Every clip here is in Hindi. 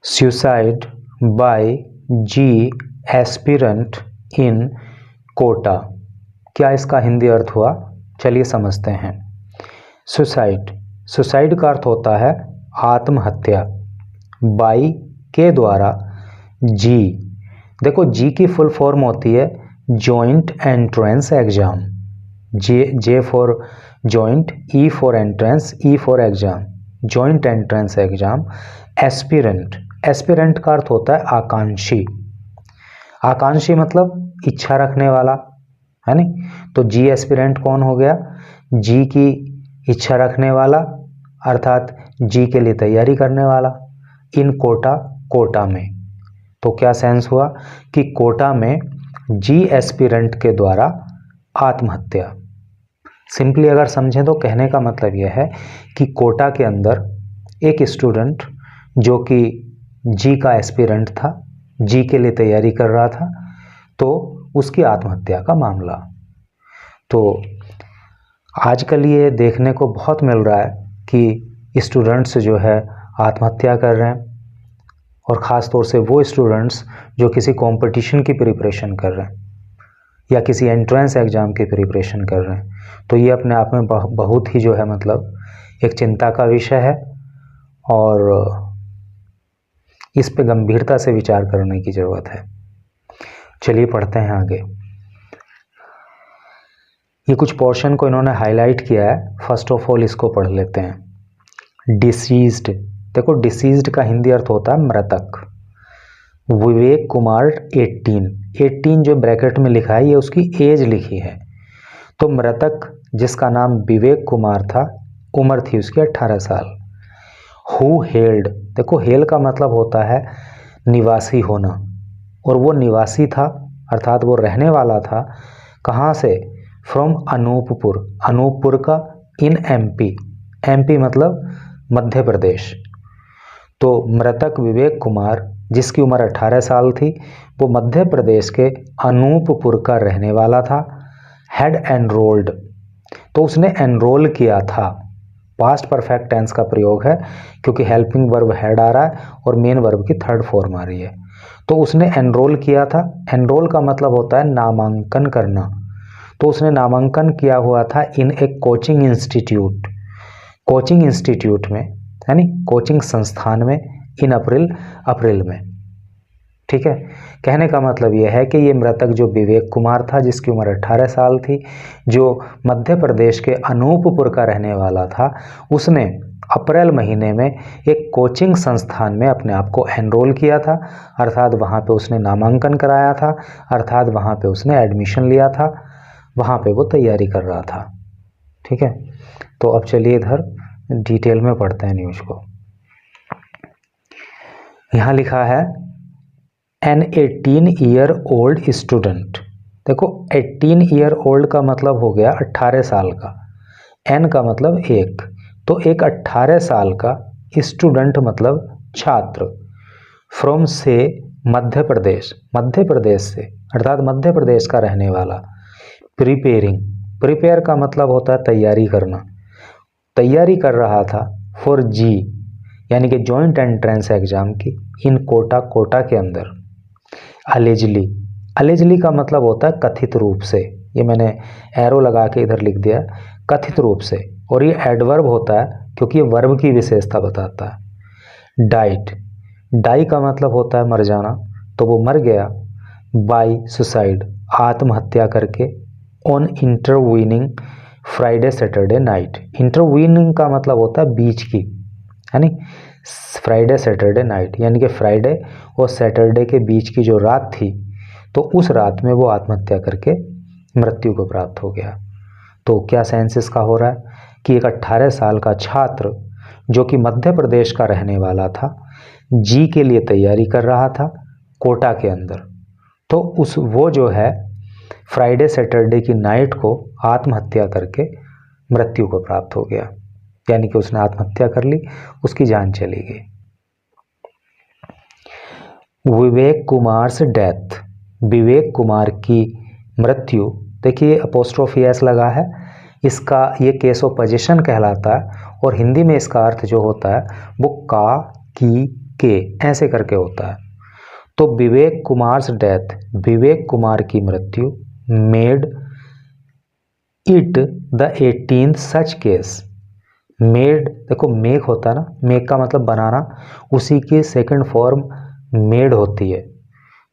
सुसाइड बाय जी एस्पिरेंट इन कोटा। क्या इसका हिंदी अर्थ हुआ? चलिए समझते हैं। सुसाइड, सुसाइड का अर्थ होता है आत्महत्या। बाई के द्वारा, जी, देखो जी की फुल फॉर्म होती है joint entrance exam. J for joint, E for entrance, E for exam, joint entrance exam. Aspirant, aspirant का अर्थ होता है आकांक्षी। आकांक्षी मतलब इच्छा रखने वाला, है नहीं? तो जी एस्पिरेंट कौन हो गया? जी की इच्छा रखने वाला, अर्थात जी के लिए तैयारी करने वाला। इन कोटा, कोटा में। तो क्या सेंस हुआ कि कोटा में जी एस्पिरेंट के द्वारा आत्महत्या। सिंपली अगर समझें तो कहने का मतलब यह है कि कोटा के अंदर एक स्टूडेंट जो कि जी का एस्पिरेंट था, जी के लिए तैयारी कर रहा था, तो उसकी आत्महत्या का मामला। तो आजकल ये देखने को बहुत मिल रहा है कि स्टूडेंट्स जो है आत्महत्या कर रहे हैं, और ख़ास तौर से वो स्टूडेंट्स जो किसी कंपटीशन की प्रिपरेशन कर रहे हैं या किसी एंट्रेंस एग्ज़ाम की प्रिपरेशन कर रहे हैं। तो ये अपने आप में बहुत ही जो है मतलब एक चिंता का विषय है, और इस पे गंभीरता से विचार करने की ज़रूरत है। चलिए पढ़ते हैं आगे। ये कुछ पोर्शन को इन्होंने हाईलाइट किया है। फर्स्ट ऑफ ऑल इसको पढ़ लेते हैं। डिसीज्ड, देखो डिसीज्ड का हिंदी अर्थ होता है मृतक। विवेक कुमार 18 जो ब्रैकेट में लिखा है ये उसकी एज लिखी है। तो मृतक जिसका नाम विवेक कुमार था, उम्र थी उसकी 18 साल। हु हेल्ड, देखो हेल का मतलब होता है निवासी होना, और वो निवासी था अर्थात वो रहने वाला था कहाँ से? फ्रॉम अनूपपुर, अनूपपुर का इन एमपी, एमपी मतलब मध्य प्रदेश। तो मृतक विवेक कुमार जिसकी उम्र 18 साल थी, वो मध्य प्रदेश के अनूपपुर का रहने वाला था। हैड एनरोल्ड, तो उसने एनरोल किया था। पास्ट परफेक्ट टेंस का प्रयोग है क्योंकि हेल्पिंग वर्ब हैड आ रहा है और मेन वर्ब की थर्ड फॉर्म आ रही है। तो उसने एनरोल किया था। एनरोल का मतलब होता है नामांकन करना। तो उसने नामांकन किया हुआ था इन एक कोचिंग इंस्टीट्यूट, कोचिंग इंस्टीट्यूट में, यानी कोचिंग संस्थान में, इन अप्रैल में। ठीक है, कहने का मतलब यह है कि ये मृतक जो विवेक कुमार था जिसकी उम्र 18 साल थी, जो मध्य प्रदेश के अनूपपुर का रहने वाला था, उसने अप्रैल महीने में एक कोचिंग संस्थान में अपने आप को एनरोल किया था, अर्थात वहाँ पे उसने नामांकन कराया था, अर्थात वहाँ पे उसने एडमिशन लिया था, वहाँ पे वो तैयारी कर रहा था। ठीक है, तो अब चलिए इधर डिटेल में पढ़ते हैं न्यूज़ को। यहाँ लिखा है एन 18 ईयर ओल्ड स्टूडेंट। देखो 18 ईयर ओल्ड का मतलब हो गया 18 साल का, एन का मतलब एक, तो एक 18 साल का स्टूडेंट मतलब छात्र, फ्रॉम से मध्य प्रदेश, मध्य प्रदेश से अर्थात मध्य प्रदेश का रहने वाला। प्रिपेयरिंग, प्रिपेयर का मतलब होता है तैयारी करना, तैयारी कर रहा था फॉर जी यानी कि जॉइंट एंट्रेंस एग्जाम की, इन कोटा, कोटा के अंदर। अलेजली, अलेजली का मतलब होता है कथित रूप से, ये मैंने एरो लगा के इधर लिख दिया, कथित रूप से, और ये एडवर्ब होता है क्योंकि ये वर्ब की विशेषता बताता है। डाइट, डाई का मतलब होता है मर जाना, तो वो मर गया। बाय सुसाइड, आत्महत्या करके। On intervening Friday Saturday night, intervening का मतलब होता है बीच की, यानी फ्राइडे सैटरडे नाइट, यानी कि फ्राइडे और सैटरडे के बीच की जो रात थी, तो उस रात में वो आत्महत्या करके मृत्यु को प्राप्त हो गया। तो क्या सेंस इसका हो रहा है कि एक 18 साल का छात्र जो कि मध्य प्रदेश का रहने वाला था, जी के लिए तैयारी कर रहा था कोटा के अंदर, तो वो जो है फ्राइडे सैटरडे की नाइट को आत्महत्या करके मृत्यु को प्राप्त हो गया, यानी कि उसने आत्महत्या कर ली, उसकी जान चली गई। विवेक कुमार से डेथ, विवेक कुमार की मृत्यु, देखिए अपोस्ट्रोफी एस लगा है, इसका ये केस ऑफ पोजीशन कहलाता है, और हिंदी में इसका अर्थ जो होता है वो का, की, के ऐसे करके होता है। तो विवेक कुमार्स डेथ, विवेक कुमार की मृत्यु, made it the 18th such case. Made, देखो मेक होता है ना, मेक का मतलब बनाना, उसी की सेकंड फॉर्म मेड होती है।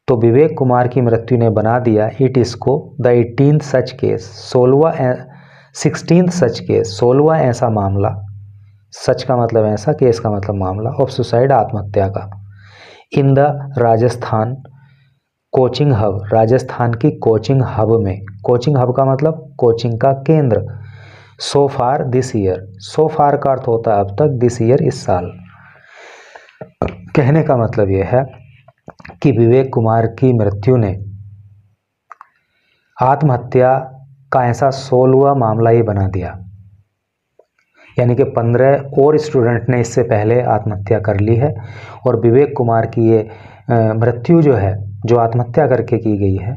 तो विवेक कुमार की मृत्यु ने बना दिया इट इसको the 18th such case, 16th such case, 16वां ऐसा मामला, सच का मतलब ऐसा, केस का मतलब मामला, ऑफ सुसाइड आत्महत्या का, in the Rajasthan coaching hub, Rajasthan की कोचिंग हब में, कोचिंग हब का मतलब कोचिंग का केंद्र, सो फार दिस ईयर, सो फार का अर्थ होता है अब तक, दिस ईयर इस साल। कहने का मतलब यह है कि विवेक कुमार की मृत्यु ने आत्महत्या का ऐसा 16वां मामला ही बना दिया, यानी कि 15 और स्टूडेंट ने इससे पहले आत्महत्या कर ली है, और विवेक कुमार की ये मृत्यु जो है, जो आत्महत्या करके की गई है,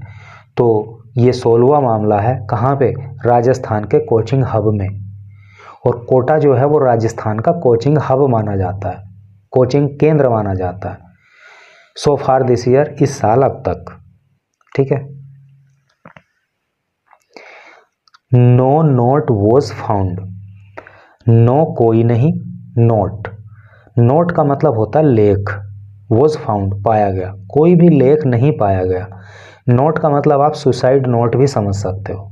तो ये 16वां मामला है। कहाँ पे? राजस्थान के कोचिंग हब में। और कोटा जो है वो राजस्थान का कोचिंग हब माना जाता है, कोचिंग केंद्र माना जाता है। सो फार दिस ईयर, इस साल अब तक, ठीक है। No note was found, no कोई नहीं, नोट, नोट का मतलब होता है लेख, वॉज फाउंड पाया गया, कोई भी लेख नहीं पाया गया। नोट का मतलब आप सुसाइड नोट भी समझ सकते हो,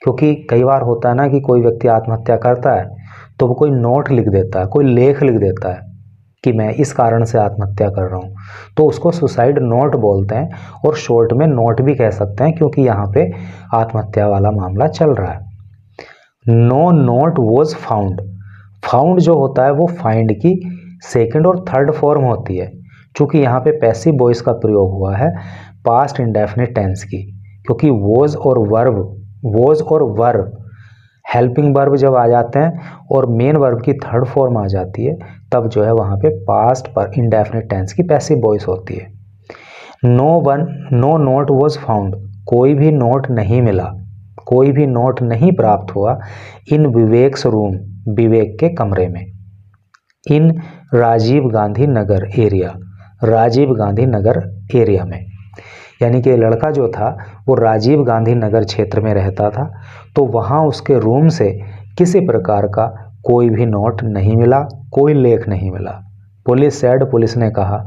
क्योंकि कई बार होता है ना कि कोई व्यक्ति आत्महत्या करता है तो वो कोई नोट लिख देता है, कोई लेख लिख देता है कि मैं इस कारण से आत्महत्या कर रहा हूँ, तो उसको सुसाइड नोट बोलते हैं, और शॉर्ट में नोट भी कह सकते हैं, क्योंकि यहाँ पे आत्महत्या वाला मामला चल रहा है। No note was found, found जो होता है वो फाइंड की सेकंड और थर्ड फॉर्म होती है। चूंकि यहाँ पे पैसिव वॉइस का प्रयोग हुआ है पास्ट इंडेफिनिट टेंस की, क्योंकि वॉज और वर्ब, वॉज और वर्ब, हेल्पिंग वर्ब जब आ जाते हैं और मेन वर्ब की थर्ड फॉर्म आ जाती है, तब जो है वहाँ पे पास्ट पर इंडेफिनिट टेंस की पैसिव वॉइस होती है। नो नोट वॉज फाउंड, कोई भी नोट नहीं मिला, कोई भी नोट नहीं प्राप्त हुआ, इन विवेक्स रूम, विवेक के कमरे में, इन राजीव गांधी नगर एरिया, राजीव गांधी नगर एरिया में, यानी कि लड़का जो था वो राजीव गांधी नगर क्षेत्र में रहता था, तो वहाँ उसके रूम से किसी प्रकार का कोई भी नोट नहीं मिला, कोई लेख नहीं मिला। पुलिस सेड, पुलिस ने कहा,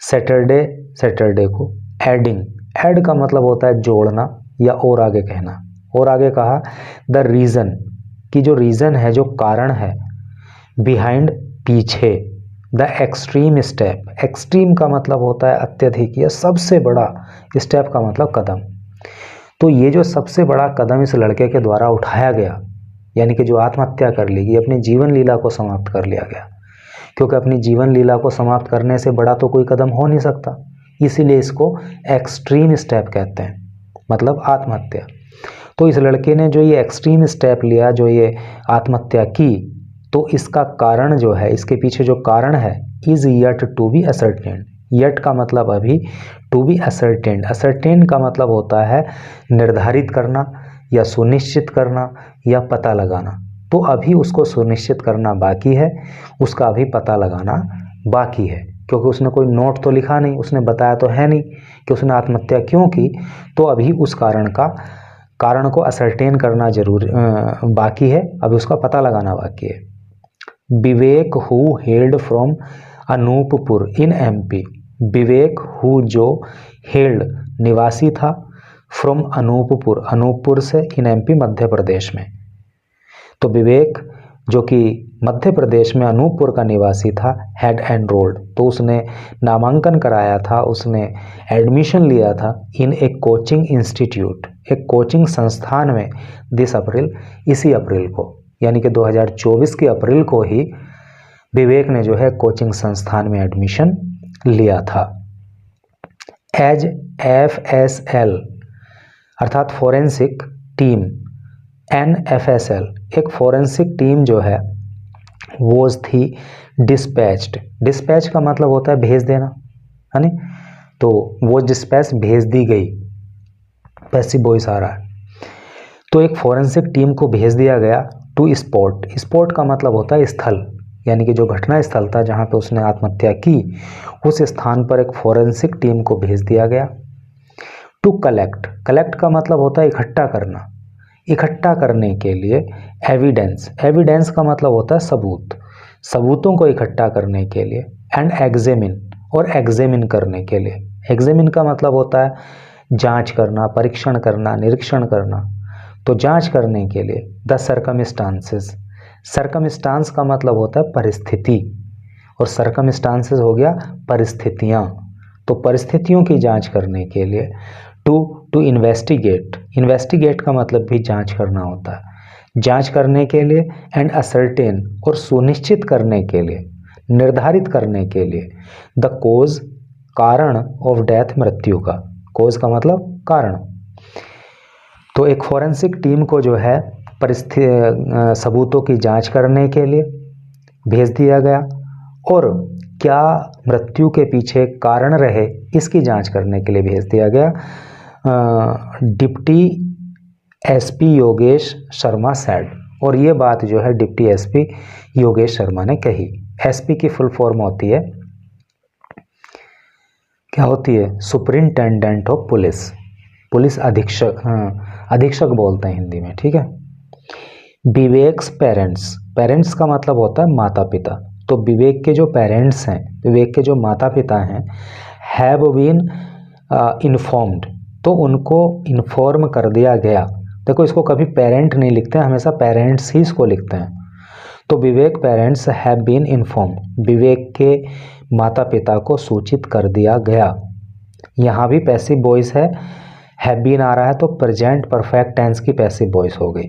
सैटरडे, सैटरडे को, एडिंग, एड का मतलब होता है जोड़ना या और आगे कहना, और आगे कहा द रीज़न, कि जो रीज़न है, जो कारण है, बिहाइंड पीछे, द एक्सट्रीम स्टेप, एक्सट्रीम का मतलब होता है अत्यधिक या सबसे बड़ा, स्टेप का मतलब कदम, तो ये जो सबसे बड़ा कदम इस लड़के के द्वारा उठाया गया, यानी कि जो आत्महत्या कर ली गई, अपनी जीवन लीला को समाप्त कर लिया गया, क्योंकि अपनी जीवन लीला को समाप्त करने से बड़ा तो कोई कदम हो नहीं सकता, इसीलिए इसको एक्सट्रीम स्टेप कहते हैं, मतलब आत्महत्या। तो इस लड़के ने जो ये एक्सट्रीम स्टेप लिया, जो ये आत्महत्या की, तो इसका कारण जो है, इसके पीछे जो कारण है, is yet to be ascertained, yet का मतलब अभी, टू बी असर्टेन्ड, असर्टेन्ड का मतलब होता है निर्धारित करना या सुनिश्चित करना या पता लगाना, तो अभी उसको सुनिश्चित करना बाकी है, उसका अभी पता लगाना बाकी है, क्योंकि उसने कोई नोट तो लिखा नहीं, उसने बताया तो है नहीं कि उसने आत्महत्या क्यों की, तो अभी उस कारण को असर्टेन करना जरूर बाकी है, अभी उसका पता लगाना बाकी है। Vivek who hailed from Anuppur in MP, Vivek who जो हेल्ड निवासी था, फ्रॉम अनूपपुर, अनूपपुर से, इन एमपी मध्य प्रदेश में, तो विवेक जो कि मध्य प्रदेश में अनूपपुर का निवासी था, हैड एनरोल्ड, तो उसने नामांकन कराया था, उसने एडमिशन लिया था, इन ए कोचिंग इंस्टीट्यूट, एक कोचिंग संस्थान में, दिस अप्रैल, इसी अप्रैल को, यानी कि 2024 के अप्रैल को ही विवेक ने जो है कोचिंग संस्थान में एडमिशन लिया था। एज FSL अर्थात फोरेंसिक टीम, NFSL एक फोरेंसिक टीम जो है वो थी डिस्पैच्ड, डिस्पैच का मतलब होता है भेज देना, है नी, तो वो डिस्पैच भेज दी गई, पैसिव वॉइस आ रहा है, तो एक फोरेंसिक टीम को भेज दिया गया टू स्पॉट, स्पॉट का मतलब होता है स्थल, यानी कि जो घटना स्थल था जहाँ पे उसने आत्महत्या की, उस स्थान पर एक फॉरेंसिक टीम को भेज दिया गया। टू कलेक्ट, कलेक्ट का मतलब होता है इकट्ठा करना, इकट्ठा करने के लिए एविडेंस, एविडेंस का मतलब होता है सबूत, सबूतों को इकट्ठा करने के लिए। एंड एग्जामिन, और एग्जामिन करने के लिए, एग्जामिन का मतलब होता है जांच करना, परीक्षण करना, निरीक्षण करना। तो जांच करने के लिए द सर्कमस्टांसेस, सर्कमस्टांस का मतलब होता है परिस्थिति, और सर्कमस्टांसेस हो गया परिस्थितियाँ। तो परिस्थितियों की जांच करने के लिए टू इन्वेस्टिगेट, इन्वेस्टिगेट का मतलब भी जांच करना होता है, जांच करने के लिए। एंड असर्टेन, और सुनिश्चित करने के लिए, निर्धारित करने के लिए। द कोज, कारण ऑफ डेथ, मृत्यु का, कोज का मतलब कारण। तो एक फॉरेंसिक टीम को जो है सबूतों की जांच करने के लिए भेज दिया गया, और क्या मृत्यु के पीछे कारण रहे इसकी जांच करने के लिए भेज दिया गया। Deputy SP Yogesh Sharma sad, और ये बात जो है डिप्टी एसपी योगेश शर्मा ने कही। एसपी की फुल फॉर्म होती है, क्या होती है, सुपरिंटेंडेंट ऑफ पुलिस, पुलिस अधीक्षक, अधीक्षक बोलते हैं हिंदी में, ठीक है। विवेक्स पेरेंट्स, पेरेंट्स का मतलब होता है माता पिता। तो विवेक के जो पेरेंट्स हैं, विवेक के जो माता पिता हैं, हैव बीन इन्फॉर्म्ड, तो उनको इन्फॉर्म कर दिया गया। देखो इसको कभी पेरेंट नहीं लिखते हैं, हमेशा पेरेंट्स ही इसको लिखते हैं। तो विवेक पेरेंट्स हैव बीन इन्फॉर्म्ड, विवेक के माता पिता को सूचित कर दिया गया। यहाँ भी पैसिव वॉइस है, हैव बीन आ रहा है तो प्रेजेंट परफेक्ट टेंस की पैसिव वॉइस हो गई,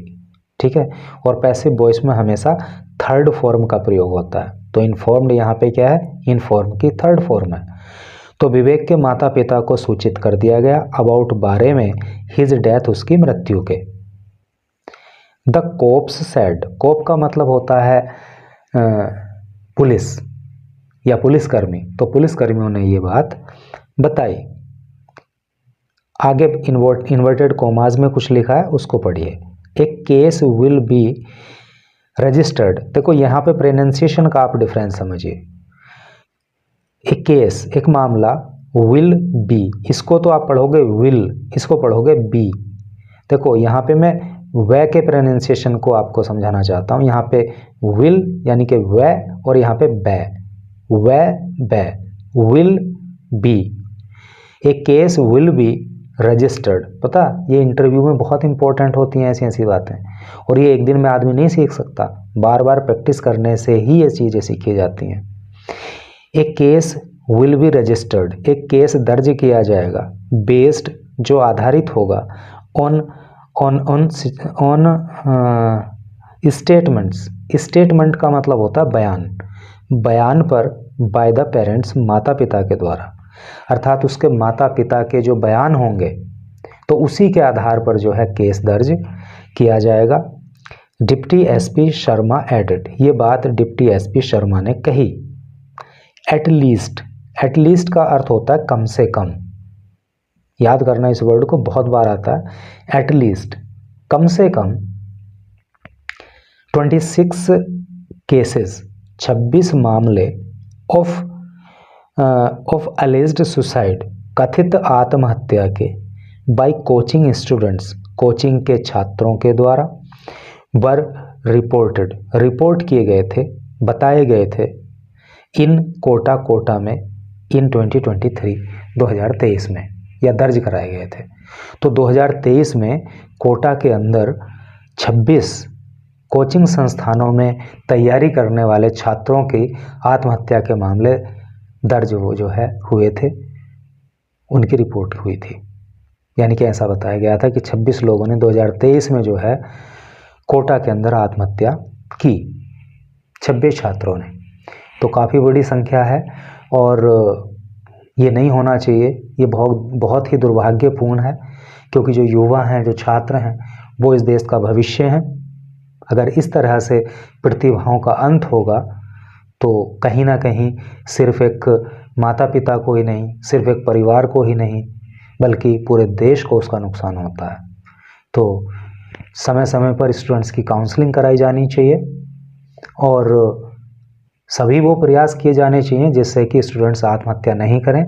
ठीक है। और पैसिव वॉइस में हमेशा थर्ड फॉर्म का प्रयोग होता है। तो इन्फॉर्म्ड यहाँ पे क्या है, इन्फॉर्म की थर्ड फॉर्म है। तो विवेक के माता पिता को सूचित कर दिया गया अबाउट, बारे में, हिज डेथ, उसकी मृत्यु के। द कोप्स सैड, कोप का मतलब होता है पुलिस या पुलिसकर्मी। तो पुलिसकर्मियों ने ये बात बताई। आगे इन्वर्टेड कॉमाज में कुछ लिखा है, उसको पढ़िए। एक केस विल बी रजिस्टर्ड, देखो यहाँ पे प्रोनाउंसिएशन का आप डिफरेंस समझिए। एक केस, एक मामला, विल बी, इसको तो आप पढ़ोगे विल, इसको पढ़ोगे बी। देखो यहाँ पे मैं वे के प्रोनाउंसिएशन को आपको समझाना चाहता हूँ। यहाँ पे विल यानी कि वे, और यहाँ पे बे, वे बे, विल बी। एक केस विल बी रजिस्टर्ड, पता ये इंटरव्यू में बहुत इंपॉर्टेंट होती हैं ऐसी ऐसी बातें, और ये एक दिन में आदमी नहीं सीख सकता, बार बार प्रैक्टिस करने से ही ये चीज़ें सीखी जाती हैं। एक केस विल बी रजिस्टर्ड, एक केस दर्ज किया जाएगा, बेस्ड जो आधारित होगा, on on on on statements, statement का मतलब होता है बयान, बयान पर, बाय द पेरेंट्स, माता पिता के द्वारा, अर्थात उसके माता पिता के जो बयान होंगे तो उसी के आधार पर जो है केस दर्ज किया जाएगा। डिप्टी एसपी शर्मा एडेड, ये बात डिप्टी एसपी शर्मा ने कही। एटलीस्ट, एटलीस्ट का अर्थ होता है कम से कम, याद करना इस वर्ड को, बहुत बार आता है। एटलीस्ट कम से कम 26 केसेस, 26 मामले ऑफ अलेज्ड सुसाइड, कथित आत्महत्या के, बाय कोचिंग स्टूडेंट्स, कोचिंग के छात्रों के द्वारा, वर रिपोर्टेड, रिपोर्ट किए गए थे, बताए गए थे, इन कोटा, कोटा में, इन 2023, 2023 में, या दर्ज कराए गए थे। तो 2023 में कोटा के अंदर 26 कोचिंग संस्थानों में तैयारी करने वाले छात्रों की आत्महत्या के मामले दर्ज वो जो है हुए थे, उनकी रिपोर्ट हुई थी। यानी कि ऐसा बताया गया था कि 26 लोगों ने 2023 में जो है कोटा के अंदर आत्महत्या की, 26 छात्रों ने। तो काफ़ी बड़ी संख्या है और ये नहीं होना चाहिए, ये बहुत ही दुर्भाग्यपूर्ण है, क्योंकि जो युवा हैं, जो छात्र हैं, वो इस देश का भविष्य हैं। अगर इस तरह से प्रतिभाओं का अंत होगा तो कहीं ना कहीं सिर्फ एक माता पिता को ही नहीं, सिर्फ एक परिवार को ही नहीं, बल्कि पूरे देश को उसका नुकसान होता है। तो समय समय पर स्टूडेंट्स की काउंसलिंग कराई जानी चाहिए और सभी वो प्रयास किए जाने चाहिए जिससे कि स्टूडेंट्स आत्महत्या नहीं करें